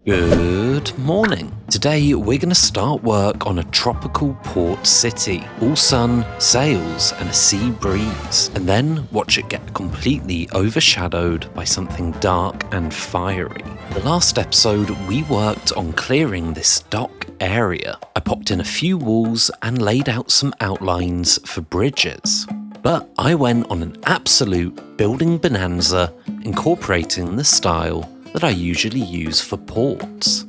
Good morning. Today we're going to start work on a tropical port city. All sun, sails and a sea breeze. And then watch it get completely overshadowed by something dark and fiery. The last episode we worked on clearing this dock area. I popped in a few walls and laid out some outlines for bridges. But I went on an absolute building bonanza, incorporating the style that I usually use for ports.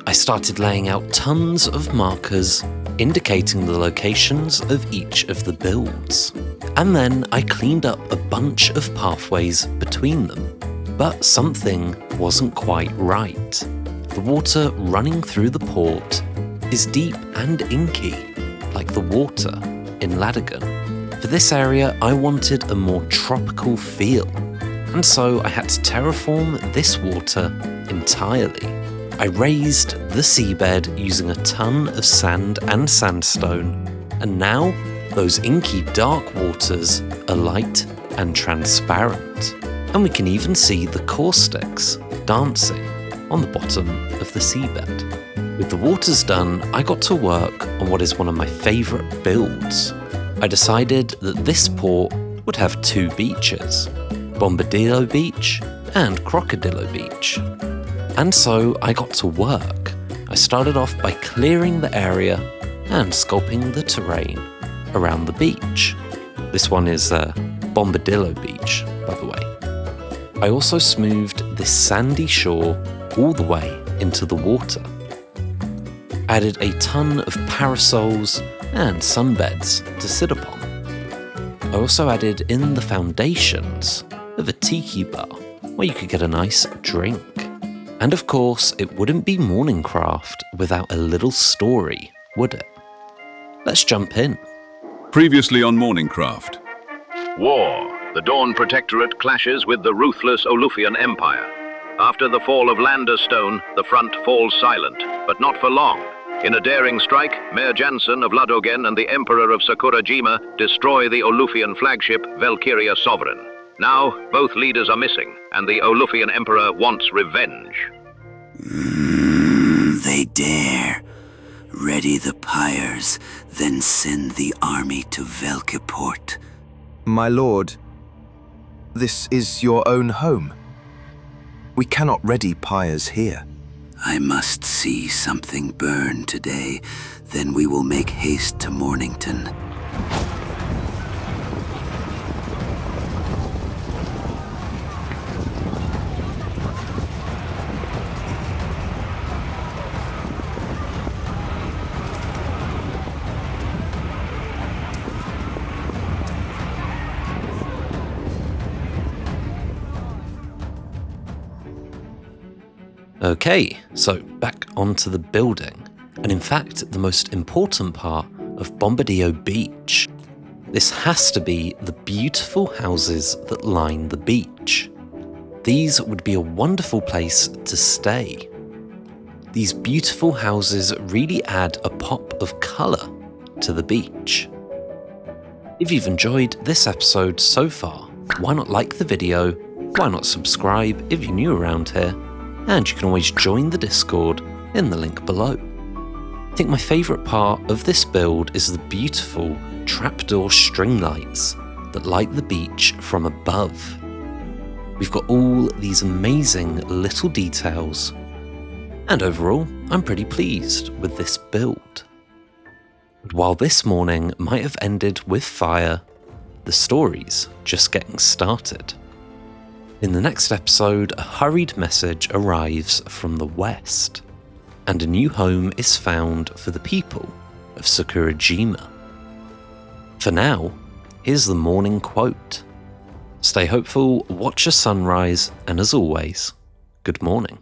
I started laying out tons of markers indicating the locations of each of the builds. And then I cleaned up a bunch of pathways between them. But something wasn't quite right. The water running through the port is deep and inky, like the water in Ladigan. For this area, I wanted a more tropical feel. And so I had to terraform this water entirely. I raised the seabed using a ton of sand and sandstone, and now those inky dark waters are light and transparent. And we can even see the caustics dancing on the bottom of the seabed. With the waters done, I got to work on what is one of my favourite builds. I decided that this port would have two beaches, Bombadillo Beach and Crocodilo Beach. And so I got to work. I started off by clearing the area and sculpting the terrain around the beach. This one is Bombadillo Beach, by the way. I also smoothed this sandy shore all the way into the water. I added a ton of parasols and sunbeds to sit upon. I also added in the foundations of a tiki bar where you could get a nice drink. And of course, it wouldn't be MorningCraft without a little story, would it? Let's jump in. Previously on MorningCraft. War. The Dawn Protectorate clashes with the ruthless Olufian Empire. After the fall of Landerstone, the front falls silent, but not for long. In a daring strike, Mayor Jansen of Ladogen and the Emperor of Sakurajima destroy the Olufian flagship Valkyria Sovereign. Now, both leaders are missing, and the Olufian Emperor wants revenge. They dare. Ready the pyres, then send the army to Velkeport. My lord, this is your own home. We cannot ready pyres here. I must see something burn today, then we will make haste to Mornington. Okay, so back onto the building, and in fact the most important part of Bombadillo Beach. This has to be the beautiful houses that line the beach. These would be a wonderful place to stay. These beautiful houses really add a pop of colour to the beach. If you've enjoyed this episode so far, why not like the video, why not subscribe if you're new around here, and you can always join the Discord in the link below. I think my favourite part of this build is the beautiful trapdoor string lights that light the beach from above. We've got all these amazing little details, and overall I'm pretty pleased with this build. But while this morning might have ended with fire, the story's just getting started. In the next episode, a hurried message arrives from the west, and a new home is found for the people of Sakurajima. For now, here's the morning quote. Stay hopeful, watch a sunrise, and as always, good morning.